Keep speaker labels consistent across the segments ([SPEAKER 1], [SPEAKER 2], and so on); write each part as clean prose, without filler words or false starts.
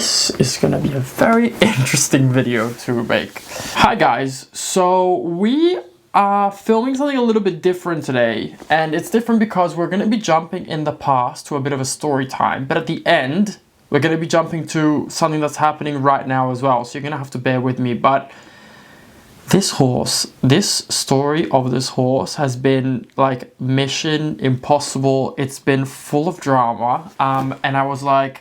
[SPEAKER 1] This is gonna be a very interesting video to make. Hi guys, so we are filming something a little bit different today, and it's different because we're gonna be jumping in the past to a bit of a story time, but at the end we're gonna be jumping to something that's happening right now as well, so you're gonna have to bear with me. But this story of this horse has been like mission impossible. It's been full of drama, and I was like,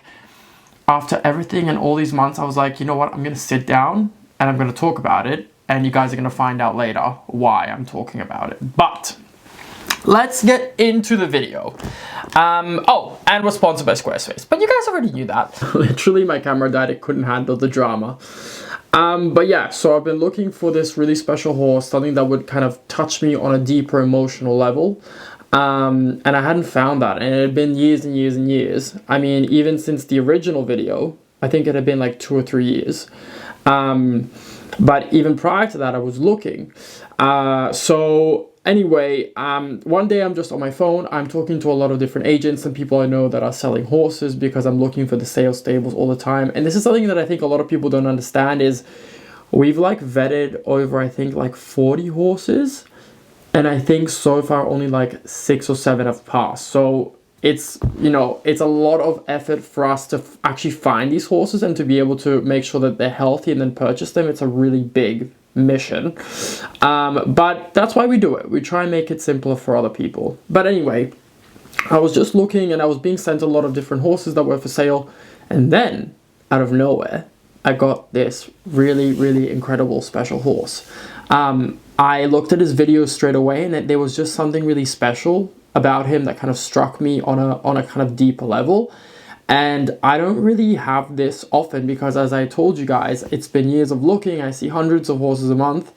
[SPEAKER 1] after everything and all these months, I was like, you know what, I'm gonna sit down and I'm gonna talk about it, and you guys are gonna find out later why I'm talking about it. But let's get into the video. Oh, and we're sponsored by Squarespace, but you guys already knew that. Literally, my camera died, it couldn't handle the drama. But yeah, so I've been looking for this really special horse, something that would kind of touch me on a deeper emotional level. And I hadn't found that, and it had been years and years and years. I mean, even since the original video, I think it had been like 2 or 3 years. But even prior to that, I was looking. So anyway, one day I'm just on my phone, I'm talking to a lot of different agents and people I know that are selling horses, because I'm looking for the sales stables all the time. And this is something that I think a lot of people don't understand is we've like vetted over, I think, like 40 horses. And I think so far only like 6 or 7 have passed. So it's, you know, it's a lot of effort for us to actually find these horses and to be able to make sure that they're healthy and then purchase them. It's a really big mission. But that's why we do it. We try and make it simpler for other people. But anyway, I was just looking and I was being sent a lot of different horses that were for sale. And then out of nowhere, I got this really, really incredible special horse. I looked at his videos straight away, and there was just something really special about him that kind of struck me on a kind of deeper level. And I don't really have this often because, as I told you guys, it's been years of looking. I see hundreds of horses a month.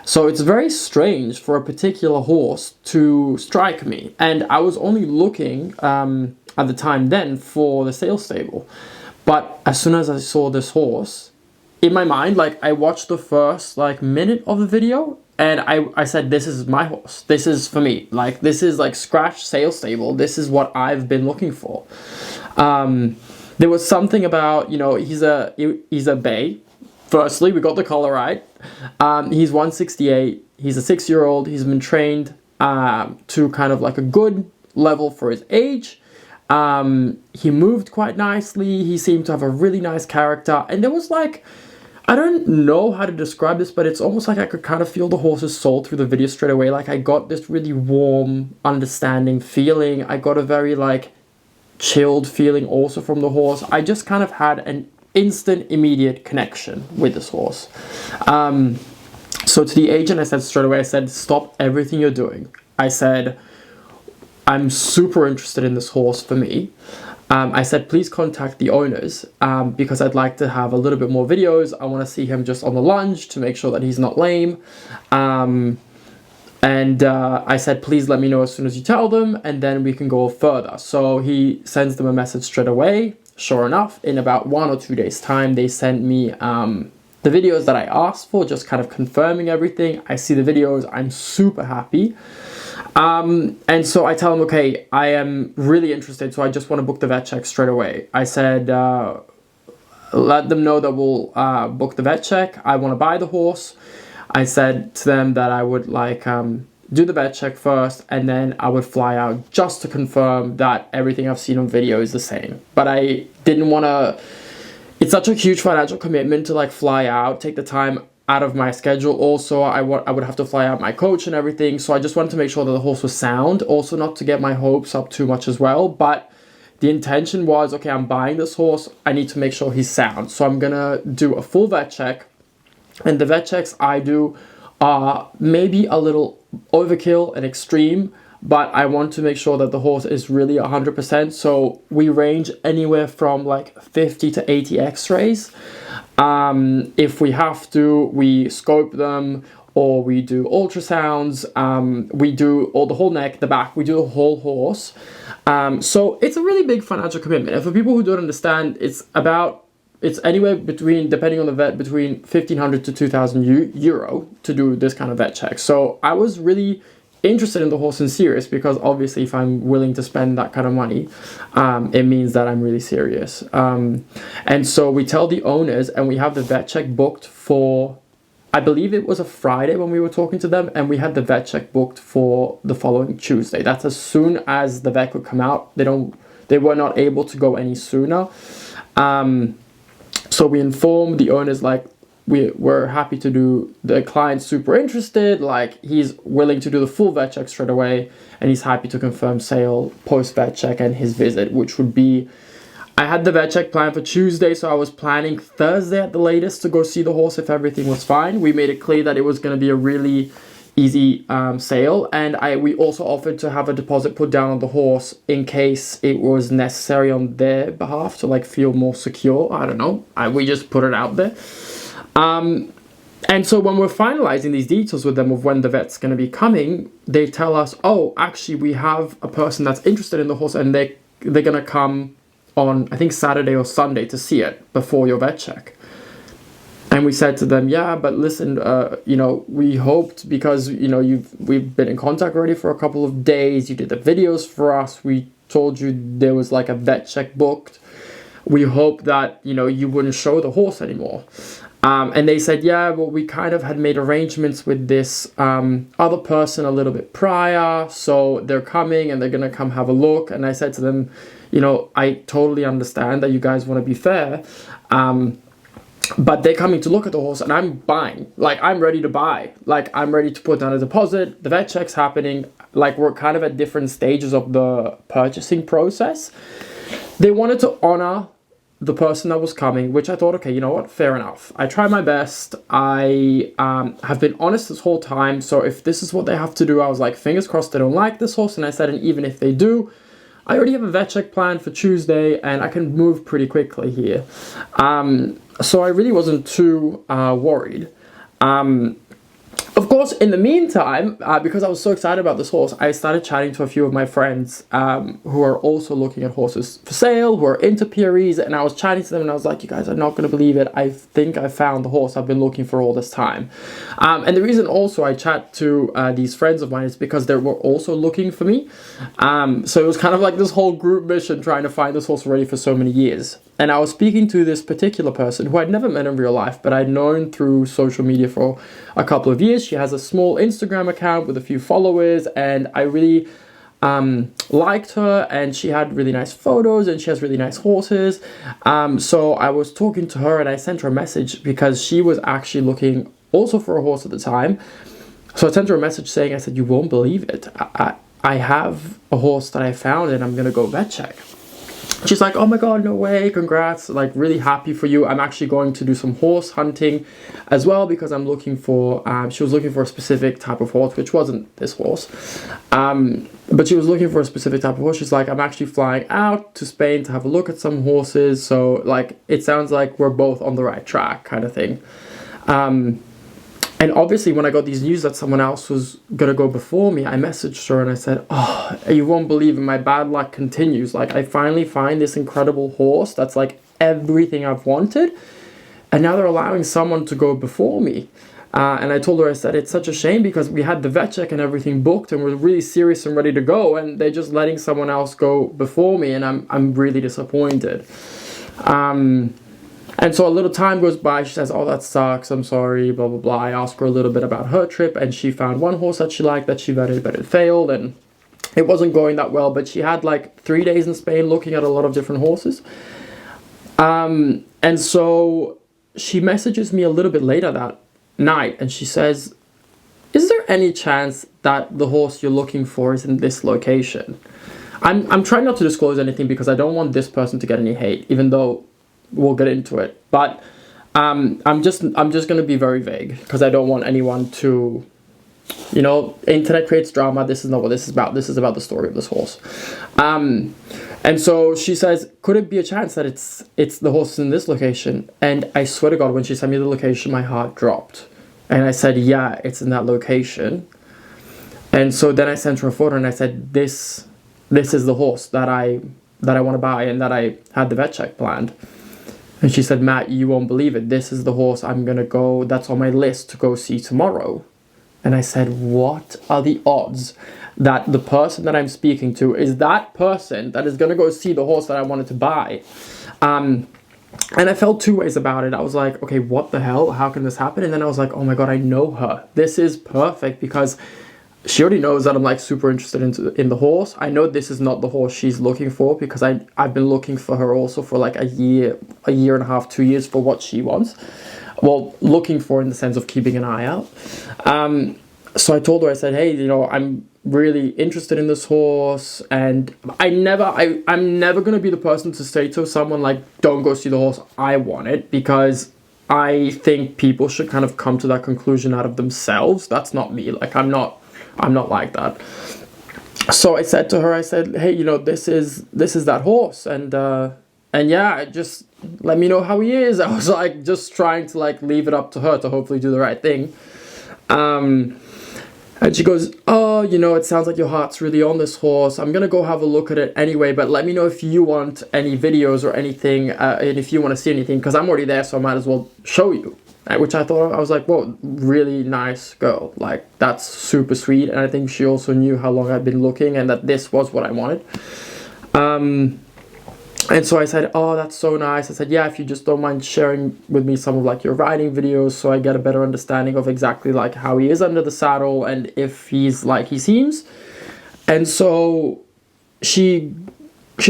[SPEAKER 1] So it's very strange for a particular horse to strike me. And I was only looking at the time then for the sales stable. But as soon as I saw this horse, in my mind, like, I watched the first like minute of the video and I said, this is my horse. This is for me. Like, this is like scratch sales stable. This is what I've been looking for. There was something about, you know, he's a bay. Firstly, we got the color right. He's 168. He's a 6-year-old. He's been trained to kind of like a good level for his age. He moved quite nicely. He seemed to have a really nice character. And there was like, I don't know how to describe this, but it's almost like I could kind of feel the horse's soul through the video straight away. Like, I got this really warm, understanding feeling. I got a very like chilled feeling also from the horse. I just kind of had an instant, immediate connection with this horse. So to the agent, I said straight away, I said, stop everything you're doing. I said, I'm super interested in this horse for me. I said, please contact the owners because I'd like to have a little bit more videos. I want to see him just on the lunge to make sure that he's not lame. And I said, please let me know as soon as you tell them, and then we can go further. So he sends them a message straight away. Sure enough, in about 1 or 2 days' time, they sent me the videos that I asked for, just kind of confirming everything. I see the videos. I'm super happy. And so I tell them, okay, I am really interested, so I just want to book the vet check straight away. I said, let them know that we'll book the vet check. I want to buy the horse. I said to them that I would like do the vet check first, and then I would fly out just to confirm that everything I've seen on video is the same. But I didn't want to, it's such a huge financial commitment to like fly out, take the time out of my schedule. Also, I would have to fly out my coach and everything, so I just wanted to make sure that the horse was sound, also not to get my hopes up too much as well. But the intention was, okay, I'm buying this horse, I need to make sure he's sound, so I'm gonna do a full vet check. And the vet checks I do are maybe a little overkill and extreme, but I want to make sure that the horse is really 100%. So we range anywhere from like 50 to 80 x-rays. If we have to, we scope them, or we do ultrasounds. We do the whole neck, the back, we do the whole horse. So it's a really big financial commitment. And for people who don't understand, it's anywhere between, depending on the vet, between 1,500 to 2,000 euro to do this kind of vet check. So I was really interested in the horse and serious, because obviously if I'm willing to spend that kind of money, it means that I'm really serious. And so we tell the owners, and we have the vet check booked for, I believe it was a Friday when we were talking to them, and we had the vet check booked for the following Tuesday. That's as soon as the vet could come out. They were not able to go any sooner. So we informed the owners, like, we're happy to do, the client's super interested, like he's willing to do the full vet check straight away, and he's happy to confirm sale post vet check and his visit, which would be, I had the vet check planned for Tuesday, so I was planning Thursday at the latest to go see the horse if everything was fine. We made it clear that it was going to be a really easy sale, and we also offered to have a deposit put down on the horse in case it was necessary on their behalf to like feel more secure. I don't know. We just put it out there. And so when we're finalizing these details with them of when the vet's going to be coming, they tell us, oh, actually we have a person that's interested in the horse, and they're going to come on, I think, Saturday or Sunday to see it before your vet check. And we said to them, yeah, but listen, you know, we hoped, because, you know, we've been in contact already for a couple of days. You did the videos for us. We told you there was like a vet check booked. We hope that, you know, you wouldn't show the horse anymore. And they said, yeah, well, we kind of had made arrangements with this other person a little bit prior. So they're coming and they're going to come have a look. And I said to them, you know, I totally understand that you guys want to be fair. But they're coming to look at the horse, and I'm buying. Like, I'm ready to buy. Like, I'm ready to put down a deposit. The vet check's happening. Like, we're kind of at different stages of the purchasing process. They wanted to honor the person that was coming, which I thought, okay, you know what, fair enough. I tried my best. I have been honest this whole time. So if this is what they have to do, I was like, fingers crossed they don't like this horse. And I said, and even if they do, I already have a vet check planned for Tuesday, and I can move pretty quickly here. So I really wasn't too worried. Of course, in the meantime, because I was so excited about this horse, I started chatting to a few of my friends who are also looking at horses for sale, who are into PREs, and I was chatting to them, and I was like, you guys are not going to believe it. I think I found the horse I've been looking for all this time. And the reason also I chat to these friends of mine is because they were also looking for me. So it was kind of like this whole group mission trying to find this horse already for so many years. And I was speaking to this particular person who I'd never met in real life, but I'd known through social media for a couple of years. She has a small Instagram account with a few followers, and I really liked her, and she had really nice photos, and she has really nice horses. So I was talking to her, and I sent her a message because she was actually looking also for a horse at the time. So I sent her a message saying, I said, you won't believe it. I have a horse that I found, and I'm going to go vet check. She's like, oh my god, no way, congrats, like really happy for you. I'm actually going to do some horse hunting as well, because I'm looking for, she was looking for a specific type of horse, which wasn't this horse. But she was looking for a specific type of horse. She's like, I'm actually flying out to Spain to have a look at some horses. So like, it sounds like we're both on the right track kind of thing. And obviously, when I got these news that someone else was going to go before me, I messaged her and I said, oh, you won't believe it, my bad luck continues. Like, I finally find this incredible horse that's like everything I've wanted. And now they're allowing someone to go before me. And I told her, I said, it's such a shame because we had the vet check and everything booked and we're really serious and ready to go. And they're just letting someone else go before me. And I'm really disappointed. And so a little time goes by, she says, oh, that sucks, I'm sorry, blah, blah, blah. I asked her a little bit about her trip, and she found one horse that she liked that she vetted, but it failed, and it wasn't going that well, but she had like 3 days in Spain looking at a lot of different horses. And so she messages me a little bit later that night, and she says, is there any chance that the horse you're looking for is in this location? I'm trying not to disclose anything because I don't want this person to get any hate, even though we'll get into it, but I'm just going to be very vague because I don't want anyone to, you know, internet creates drama. This is not what this is about. This is about the story of this horse. And so she says, could it be a chance that it's the horse in this location? And I swear to God, when she sent me the location, my heart dropped. And I said, yeah, it's in that location. And so then I sent her a photo and I said, this is the horse that I want to buy and that I had the vet check planned. And she said, Matt, you won't believe it. This is the horse I'm going to go, that's on my list to go see tomorrow. And I said, what are the odds that the person that I'm speaking to is that person that is going to go see the horse that I wanted to buy? And I felt two ways about it. I was like, okay, what the hell? How can this happen? And then I was like, oh my God, I know her. This is perfect because she already knows that I'm like super interested in the horse. I know this is not the horse she's looking for because I've been looking for her also for like a year and a half, 2 years for what she wants. Well, looking for in the sense of keeping an eye out. So I told her, I said, hey, you know, I'm really interested in this horse, and I'm never going to be the person to say to someone like, don't go see the horse, I want it, because I think people should kind of come to that conclusion out of themselves. That's not me. Like, I'm not like that. So I said to her, I said, hey, you know, this is that horse, and yeah, just let me know how he is. I was like just trying to like leave it up to her to hopefully do the right thing. And she goes, oh, you know, it sounds like your heart's really on this horse. I'm gonna go have a look at it anyway, but let me know if you want any videos or anything, and if you want to see anything, because I'm already there, so I might as well show you. Which I thought, I was like, whoa, really nice girl. Like, that's super sweet. And I think she also knew how long I'd been looking and that this was what I wanted. And so I said, oh, that's so nice. I said, yeah, if you just don't mind sharing with me some of like your riding videos so I get a better understanding of exactly like how he is under the saddle and if he's like he seems. And so she's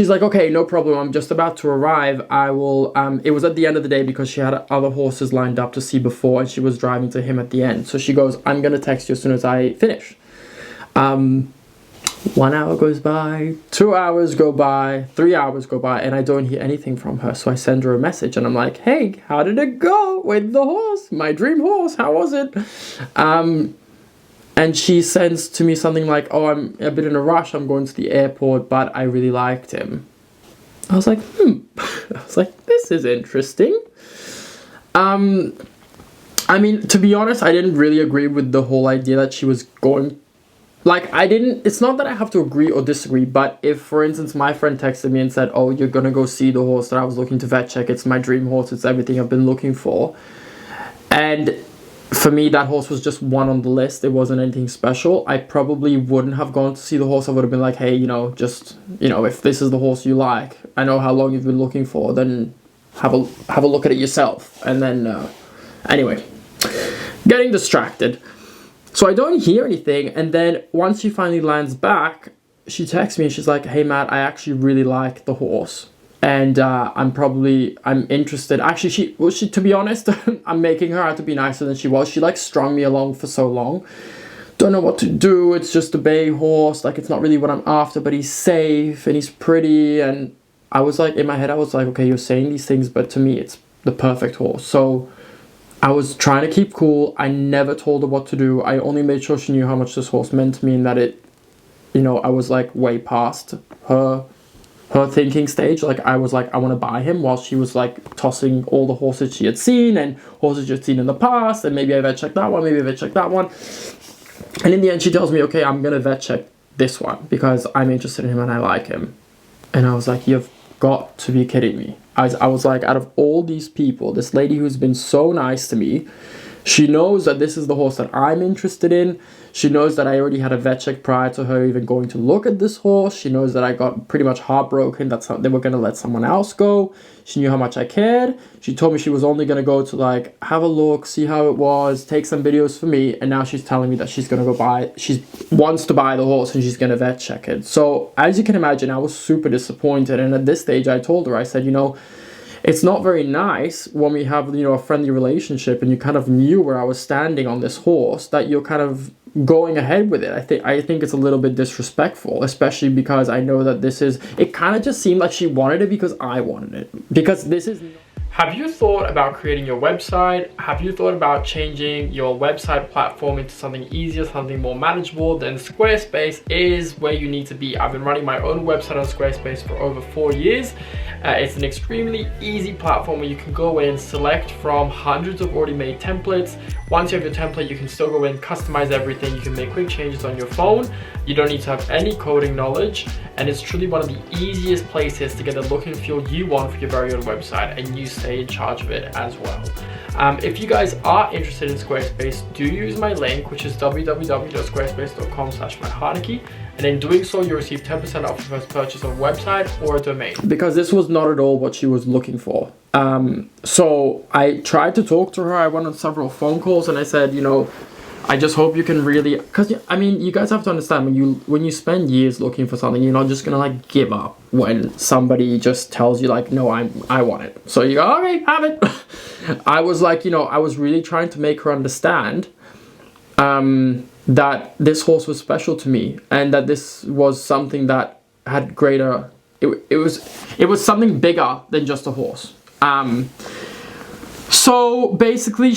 [SPEAKER 1] like, okay, no problem. I'm just about to arrive. I will, it was at the end of the day because she had other horses lined up to see before and she was driving to him at the end. So she goes, I'm going to text you as soon as I finish. 1 hour goes by, 2 hours go by, 3 hours go by, and I don't hear anything from her. So I send her a message and I'm like, hey, how did it go with the horse? My dream horse, how was it? And she sends to me something like, oh, I'm a bit in a rush. I'm going to the airport, but I really liked him. I was like, I was like, this is interesting. I mean, to be honest, I didn't really agree with the whole idea that she was going. Like, it's not that I have to agree or disagree, but if, for instance, my friend texted me and said, oh, you're gonna go see the horse that I was looking to vet check. It's my dream horse. It's everything I've been looking for. And for me, that horse was just one on the list. It wasn't anything special. I probably wouldn't have gone to see the horse. I would have been like, hey, you know, just, you know, if this is the horse you like, I know how long you've been looking for, then have a look at it yourself. And then, anyway, getting distracted. So I don't hear anything, and then once she finally lands back, she texts me and she's like, hey Matt, I actually really like the horse, and I'm interested. Actually, she to be honest, I'm making her out to be nicer than she was. She like strung me along for so long. Don't know what to do, it's just a bay horse, like it's not really what I'm after, but he's safe and he's pretty. And I was like, in my head, I was like, okay, you're saying these things, but to me, it's the perfect horse. So I was trying to keep cool. I never told her what to do. I only made sure she knew how much this horse meant to me and that it, you know, I was like way past her thinking stage. Like I was like, I want to buy him, while she was like tossing all the horses she had seen and horses she'd seen in the past. And maybe I vet check that one, maybe I vet check that one. And in the end, she tells me, okay, I'm going to vet check this one because I'm interested in him and I like him. And I was like, you've got to be kidding me. I was like, out of all these people, this lady who's been so nice to me, she knows that this is the horse that I'm interested in. She knows that I already had a vet check prior to her even going to look at this horse. She knows that I got pretty much heartbroken that they were going to let someone else go. She knew how much I cared. She told me she was only going to go to like have a look, see how it was, take some videos for me. And now she's telling me that she's going to go buy, she wants to buy the horse and she's going to vet check it. So as you can imagine, I was super disappointed. And at this stage, I told her, I said, you know, it's not very nice when we have, you know, a friendly relationship and you kind of knew where I was standing on this horse, that you're kind of going ahead with it. I think it's a little bit disrespectful, especially because I know that it kind of just seemed like she wanted it because I wanted it. Because this is... Have you thought about creating your website? Have you thought about changing your website platform into something easier, something more manageable? Then Squarespace is where you need to be. I've been running my own website on Squarespace for over 4 years. It's an extremely easy platform where you can go in, select from hundreds of already made templates. Once you have your template, you can still go in, customize everything. You can make quick changes on your phone. You don't need to have any coding knowledge. And it's truly one of the easiest places to get the look and feel you want for your very own website, and you stay in charge of it as well. If you guys are interested in Squarespace, do use my link, which is www.squarespace.com/myharnacke, and in doing so you'll receive 10% off your first purchase of a website or a domain, because this was not at all what she was looking for. So I tried to talk to her. I went on several phone calls and I said, you know, I just hope you can really, because I mean, you guys have to understand, when you spend years looking for something, you're not just gonna like give up when somebody just tells you like, no, I want it. So you go, okay, have it. I was like, you know, I was really trying to make her understand that this horse was special to me, and that this was something that had greater, it was something bigger than just a horse. So basically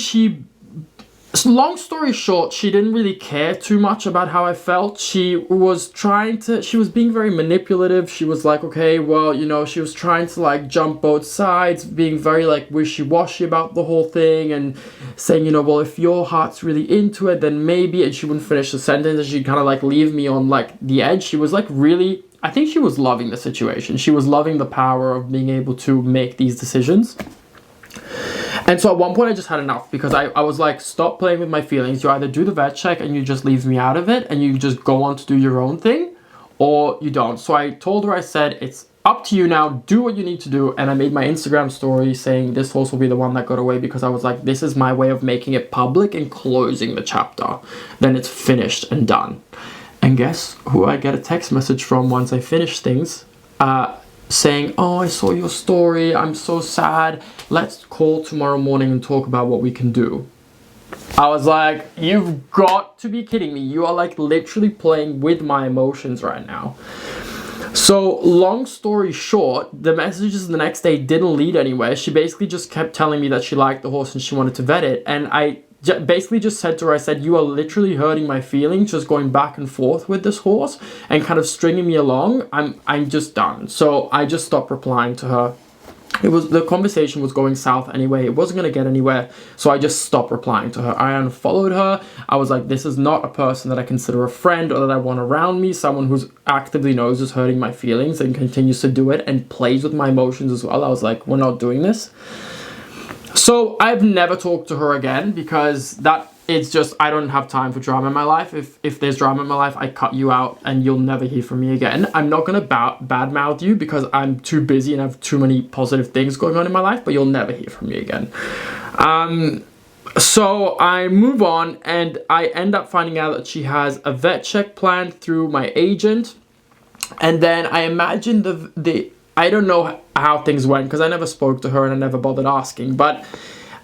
[SPEAKER 1] long story short, she didn't really care too much about how I felt. She was being very manipulative. She was like, okay, well, you know, she was trying to like jump both sides, being very like wishy-washy about the whole thing, and saying, you know, well, if your heart's really into it, then maybe, and she wouldn't finish the sentence, and she'd kind of like leave me on like the edge. She was like really, I think she was loving the situation. She was loving the power of being able to make these decisions. And so at one point I just had enough, because I was like, stop playing with my feelings. You either do the vet check and you just leave me out of it and you just go on to do your own thing, or you don't. So I told her, I said, it's up to you now, do what you need to do. And I made my Instagram story saying this horse will be the one that got away, because I was like, this is my way of making it public and closing the chapter. Then it's finished and done. And guess who I get a text message from once I finish things? Saying, oh, I saw your story, I'm so sad, let's call tomorrow morning and talk about what we can do. I was like, you've got to be kidding me. You are like literally playing with my emotions right now. So long story short, the messages the next day didn't lead anywhere. She basically just kept telling me that she liked the horse and she wanted to vet it, and I basically just said to her, I said, you are literally hurting my feelings, just going back and forth with this horse and kind of stringing me along. I'm just done. So I just stopped replying to her. The conversation was going south anyway. It wasn't going to get anywhere. So I just stopped replying to her. I unfollowed her. I was like, this is not a person that I consider a friend or that I want around me. Someone who's actively knows is hurting my feelings and continues to do it and plays with my emotions as well. I was like, we're not doing this. So I've never talked to her again, because it's just, I don't have time for drama in my life. If there's drama in my life, I cut you out and you'll never hear from me again. I'm not going to badmouth you because I'm too busy and have too many positive things going on in my life, but you'll never hear from me again. So I move on, and I end up finding out that she has a vet check planned through my agent. And then I imagine I don't know how things went, because I never spoke to her and I never bothered asking, but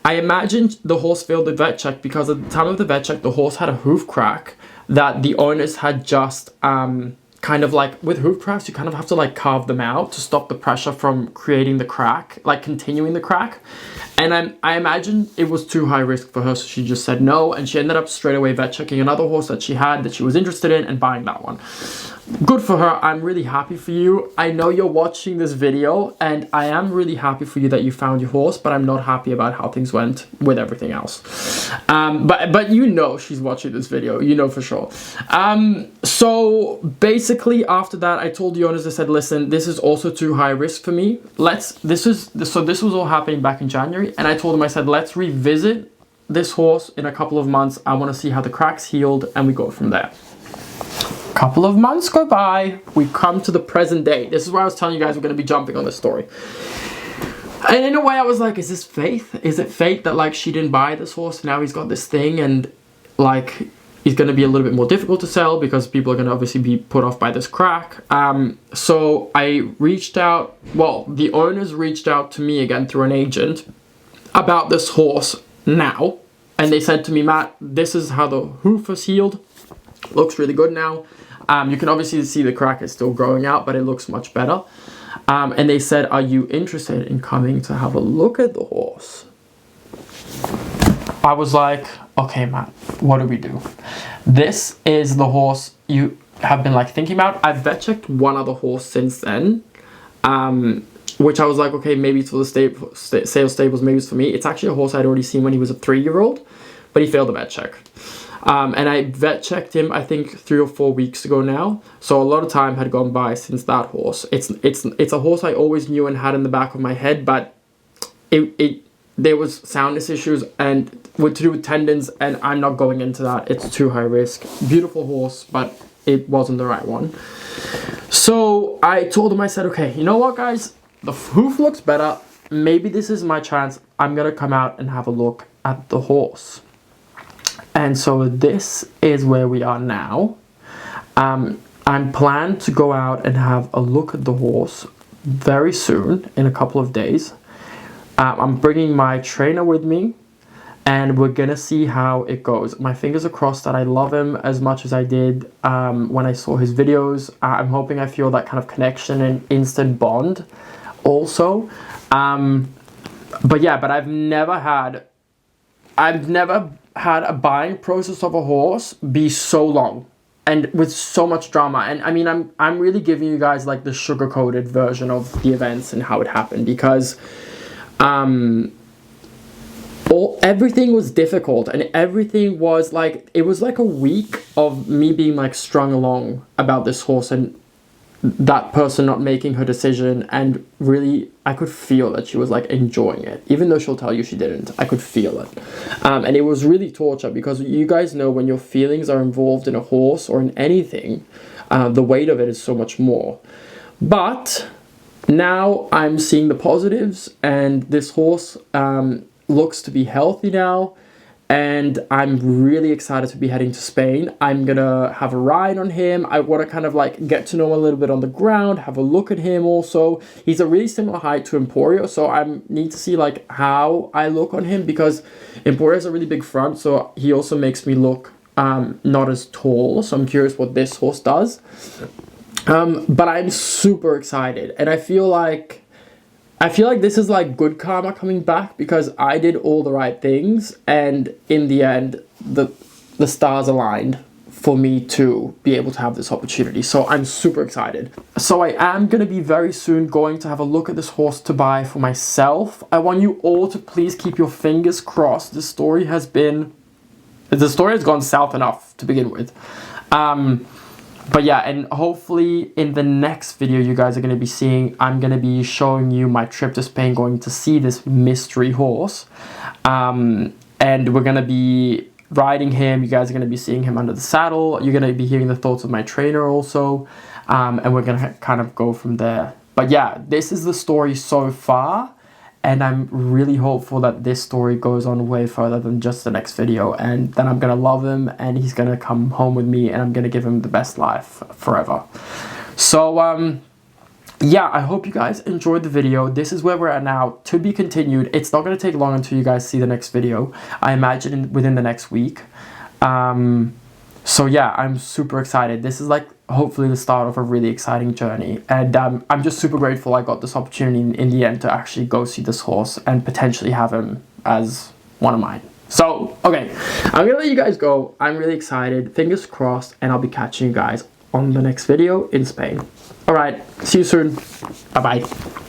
[SPEAKER 1] I imagined the horse failed the vet check because at the time of the vet check, the horse had a hoof crack that the owners had just kind of like, with hoof cracks, you kind of have to like carve them out to stop the pressure from creating the crack, like continuing the crack. And I imagine it was too high risk for her, so she just said no, and she ended up straight away vet checking another horse that she had that she was interested in and buying that one. Good for her. I'm really happy for you. I know you're watching this video, and I am really happy for you that you found your horse, but I'm not happy about how things went with everything else. But you know she's watching this video, you know for sure. So basically after that, I told the owners, I said, listen, this is also too high risk for me. This was all happening back in January, and I told them, I said, let's revisit this horse in a couple of months. I want to see how the crack's healed, and we go from there. Couple of months go by, we come to the present day. This is where I was telling you guys we're going to be jumping on this story. And in a way I was like, is this faith? Is it fate that like she didn't buy this horse, now he's got this thing, and like he's going to be a little bit more difficult to sell because people are going to obviously be put off by this crack. So I reached out, well, the owners reached out to me again through an agent about this horse now, and they said to me, Matt, this is how the hoof is healed. Looks really good now. You can obviously see the crack is still growing out, but it looks much better. And they said, are you interested in coming to have a look at the horse? I was like, okay, Matt, what do we do? This is the horse you have been like thinking about. I've vet checked one other horse since then, which I was like, okay, maybe it's for the sales stables, maybe it's for me. It's actually a horse I'd already seen when he was a 3-year-old, but he failed the vet check. And I vet checked him, I think 3 or 4 weeks ago now. So a lot of time had gone by since that horse. It's a horse I always knew and had in the back of my head, but there was soundness issues and to do with tendons, and I'm not going into that. It's too high risk. Beautiful horse, but it wasn't the right one. So I told him, I said, okay, you know what, guys? The hoof looks better. Maybe this is my chance. I'm going to come out and have a look at the horse. And so this is where we are now. I'm planned to go out and have a look at the horse very soon, in a couple of days. I'm bringing my trainer with me, and we're gonna see how it goes. My fingers are crossed that I love him as much as I did when I saw his videos. I'm hoping I feel that kind of connection and instant bond also. But yeah, but I've never had a buying process of a horse be so long and with so much drama. And I mean, I'm really giving you guys like the sugar-coated version of the events and how it happened, because everything was difficult, and everything was like, it was like a week of me being like strung along about this horse and that person not making her decision. And really, I could feel that she was like enjoying it, even though she'll tell you she didn't. I could feel it. And it was really torture, because you guys know when your feelings are involved in a horse or in anything, the weight of it is so much more. But now I'm seeing the positives, and this horse looks to be healthy now, and I'm really excited to be heading to Spain. I'm gonna have a ride on him. I want to kind of like get to know him a little bit on the ground, have a look at him also. He's a really similar height to Emporio, so I need to see like how I look on him, because Emporio has a really big front, so he also makes me look not as tall. So I'm curious what this horse does. But I'm super excited, and I feel like this is like good karma coming back, because I did all the right things, and in the end, the stars aligned for me to be able to have this opportunity. So I'm super excited. So I am going to be very soon going to have a look at this horse to buy for myself. I want you all to please keep your fingers crossed. The story has gone south enough to begin with. But yeah, and hopefully in the next video you guys are going to be seeing, I'm going to be showing you my trip to Spain, going to see this mystery horse. And we're going to be riding him. You guys are going to be seeing him under the saddle. You're going to be hearing the thoughts of my trainer also. And we're going to kind of go from there. But yeah, this is the story so far. And I'm really hopeful that this story goes on way further than just the next video. And then I'm going to love him, and he's going to come home with me, and I'm going to give him the best life forever. So, yeah, I hope you guys enjoyed the video. This is where we're at now. To be continued. It's not going to take long until you guys see the next video. I imagine within the next week. So yeah, I'm super excited. This is like hopefully the start of a really exciting journey, and I'm just super grateful I got this opportunity in the end to actually go see this horse and potentially have him as one of mine. So okay, I'm gonna let you guys go. I'm really excited, fingers crossed, and I'll be catching you guys on the next video in Spain. All right, see you soon. Bye bye.